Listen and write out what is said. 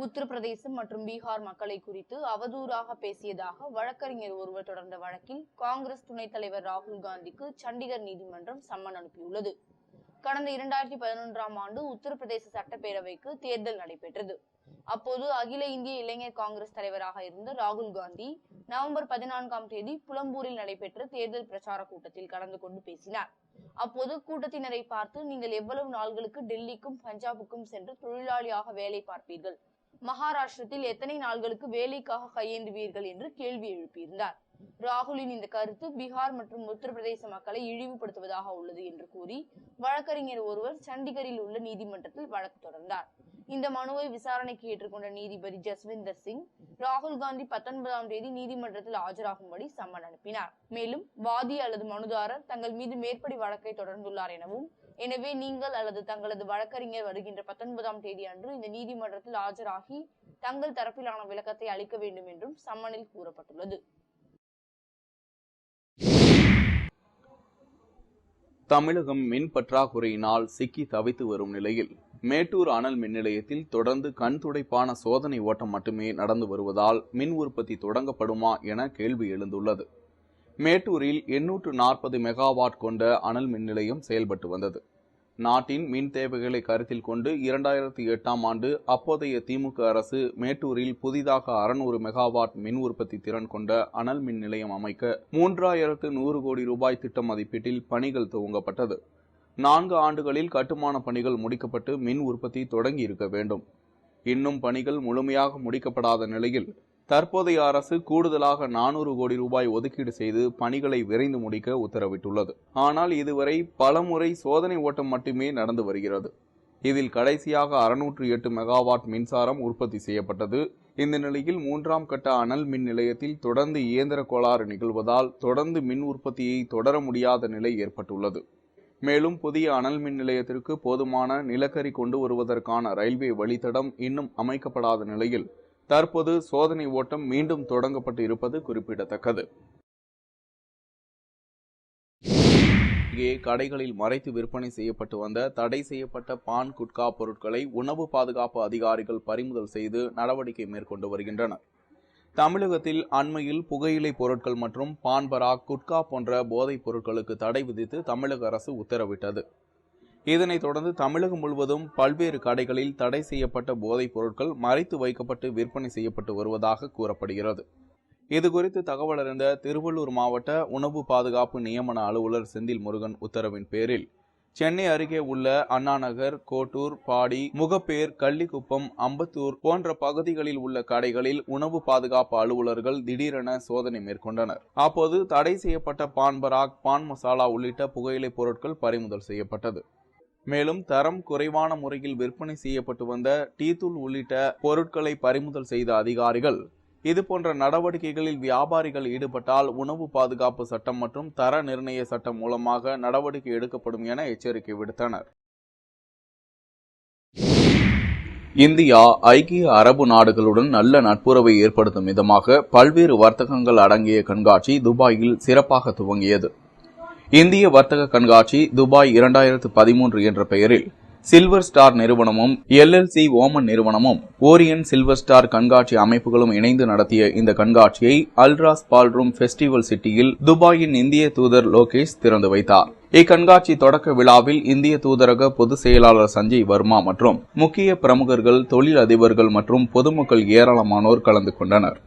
உத்தரப்பிரதேசம் மற்றும் பீகார் மக்களை குறித்து அவதூறாக பேசியதாக வழக்கறிஞர் ஒருவர் தொடர்ந்த வழக்கில் காங்கிரஸ் துணைத் தலைவர் ராகுல் காந்திக்கு சண்டிகர் நீதிமன்றம் சம்மன் அனுப்பியுள்ளது. கடந்த 2011ஆம் ஆண்டு உத்தரப்பிரதேச சட்டப்பேரவைக்கு தேர்தல் நடைபெற்றது. அப்போது அகில இந்திய இளைஞர் காங்கிரஸ் தலைவராக இருந்த ராகுல் காந்தி நவம்பர் 14ஆம் தேதி புலம்பூரில் நடைபெற்ற தேர்தல் பிரச்சார கூட்டத்தில் கலந்து கொண்டு பேசினார். அப்போது கூட்டத்தினரை பார்த்து, நீங்கள் எவ்வளவு நாள்களுக்கு டெல்லிக்கும் பஞ்சாபுக்கும் சென்று தொழிலாளியாக வேலை பார்ப்பீர்கள், மகாராஷ்டிரத்தில் எத்தனை நாள்களுக்கு வேலைக்காக கையேந்துவீர்கள் என்று கேள்வி எழுப்பியிருந்தார். ராகுலின் இந்த கருத்து பீகார் மற்றும் உத்தரப்பிரதேச மக்களை இழிவுபடுத்துவதாக உள்ளது என்று கூறி வழக்கறிஞர் ஒருவர் சண்டிகரில் உள்ள நீதிமன்றத்தில் வழக்கு தொடர்ந்தார். இந்த மனுவை விசாரணைக்கு ஏற்றுக்கொண்ட நீதிபதி ஜஸ்விந்தர் சிங் ராகுல் காந்தி 19ஆம் தேதி நீதிமன்றத்தில் ஆஜராகும்படி சம்மன் அனுப்பினார். மேலும் வாதி அல்லது மனுதாரர் தங்கள் மீது மேற்படி வழக்கை தொடர்ந்துள்ளார் எனவும், எனவே நீங்கள் அல்லது தங்களது வழக்கறிஞர் வருகின்ற 19ஆம் தேதி அன்று இந்த நீதிமன்றத்தில் ஆஜராகி தங்கள் தரப்பிலான விளக்கத்தை அளிக்க வேண்டும் என்றும் சம்மனில் கூறப்பட்டுள்ளது. தமிழகம் மின் பற்றாக்குறையினால் சிக்கி தவித்து வரும் நிலையில் மேட்டூர் அனல் மின் நிலையத்தில் தொடர்ந்து கண் துடைப்பான சோதனை ஓட்டம் மட்டுமே நடந்து வருவதால் மின் உற்பத்தி தொடங்கப்படுமா என கேள்வி எழுந்துள்ளது. மேட்டூரில் 840 மெகாவாட் கொண்ட அனல் மின் நிலையம் செயல்பட்டு வந்தது. நாட்டின் மின் தேவைகளை கருத்தில் கொண்டு 2008ஆம் ஆண்டு அப்போதைய திமுக அரசு மேட்டூரில் புதிதாக 600 மெகாவாட் மின் உற்பத்தி திறன் கொண்ட அனல் மின் நிலையம் அமைக்க 3100 கோடி ரூபாய் திட்ட மதிப்பீட்டில் பணிகள் துவங்கப்பட்டது. 4 ஆண்டுகளில் கட்டுமான பணிகள் முடிக்கப்பட்டு மின் உற்பத்தி தொடங்கி இருக்க வேண்டும். இன்னும் பணிகள் முழுமையாக முடிக்கப்படாத நிலையில் தற்போதைய அரசு கூடுதலாக 400 கோடி ரூபாய் ஒதுக்கீடு செய்து பணிகளை விரைந்து முடிக்க உத்தரவிட்டுள்ளது. ஆனால் இதுவரை பலமுறை சோதனை ஓட்டம் மட்டுமே நடந்து வருகிறது. இதில் கடைசியாக 608 மெகாவாட் மின்சாரம் உற்பத்தி செய்யப்பட்டது. இந்த நிலையில் 3ஆம் கட்ட அனல் மின் நிலையத்தில் தொடர்ந்து இயந்திர கோளாறு நிகழ்வதால் தொடர்ந்து மின் உற்பத்தியை தொடர முடியாத நிலை ஏற்பட்டுள்ளது. மேலும் புதிய அனல் மின் நிலையத்திற்கு போதுமான நிலக்கரி கொண்டு வருவதற்கான ரயில்வே வழித்தடம் இன்னும் அமைக்கப்படாத நிலையில் தற்போது சோதனை ஓட்டம் மீண்டும் தொடங்கப்பட்டு இருப்பது குறிப்பிடத்தக்கது. கடைகளில் மறைத்து விற்பனை செய்யப்பட்டு வந்த தடை செய்யப்பட்ட பான் குட்கா பொருட்களை உணவு பாதுகாப்பு அதிகாரிகள் பறிமுதல் செய்து நடவடிக்கை மேற்கொண்டு வருகின்றனர். தமிழகத்தில் அண்மையில் புகையிலை பொருட்கள் மற்றும் பான் பராக், குட்கா போன்ற போதைப் பொருட்களுக்கு தடை விதித்து தமிழக அரசு உத்தரவிட்டது. இதனைத் தொடர்ந்து தமிழகம் முழுவதும் பல்வேறு கடைகளில் தடை செய்யப்பட்ட போதைப் பொருட்கள் மறைத்து வைக்கப்பட்டு விற்பனை செய்யப்பட்டு வருவதாக கூறப்படுகிறது. இதுகுறித்து தகவல் அறிந்த திருவள்ளூர் மாவட்ட உணவு பாதுகாப்பு நியமன அலுவலர் செந்தில் முருகன் உத்தரவின் பேரில் சென்னை அருகே உள்ள அண்ணாநகர், கோட்டூர், பாடி, முகப்பேர், கள்ளிக்குப்பம், அம்பத்தூர் போன்ற பகுதிகளில் உள்ள கடைகளில் உணவு பாதுகாப்பு அலுவலர்கள் திடீரென சோதனை மேற்கொண்டனர். அப்போது தடை செய்யப்பட்ட பான் பராக், பான் மசாலா உள்ளிட்ட புகையிலை பொருட்கள் பறிமுதல் செய்யப்பட்டது. மேலும் தரம் குறைவான முறையில் விற்பனை செய்யப்பட்டு வந்த டீத்தூள் உள்ளிட்ட பொருட்களை பறிமுதல் செய்த அதிகாரிகள் இதுபோன்ற நடவடிக்கைகளில் வியாபாரிகள் ஈடுபட்டால் உணவு பாதுகாப்பு சட்டம் மற்றும் தர நிர்ணய சட்டம் மூலமாக நடவடிக்கை எடுக்கப்படும் என எச்சரிக்கை விடுத்தனர். இந்தியா ஐக்கிய அரபு நாடுகளுடன் நல்ல நட்புறவை ஏற்படுத்தும் விதமாக பல்வேறு வர்த்தகங்கள் அடங்கிய கண்காட்சி துபாயில் சிறப்பாக துவங்கியது. இந்திய வர்த்தக கண்காட்சி துபாய் 2013 என்ற பெயரில் சில்வர் ஸ்டார் நிறுவனமும் LLC ஓமன் நிறுவனமும் ஓரியன் சில்வர் ஸ்டார் கண்காட்சி அமைப்புகளும் இணைந்து நடத்திய இந்த கண்காட்சியை அல்ராஸ் பால்ரூம் பெஸ்டிவல் சிட்டியில் துபாயின் இந்திய தூதர் லோகேஷ் திறந்து வைத்தார். இக்கண்காட்சி தொடக்க விழாவில் இந்திய தூதரக பொதுச் செயலாளர் சஞ்சய் வர்மா மற்றும் முக்கிய பிரமுகர்கள், தொழில் அதிபர்கள் மற்றும் பொதுமக்கள் ஏராளமானோர் கலந்து கொண்டனர்.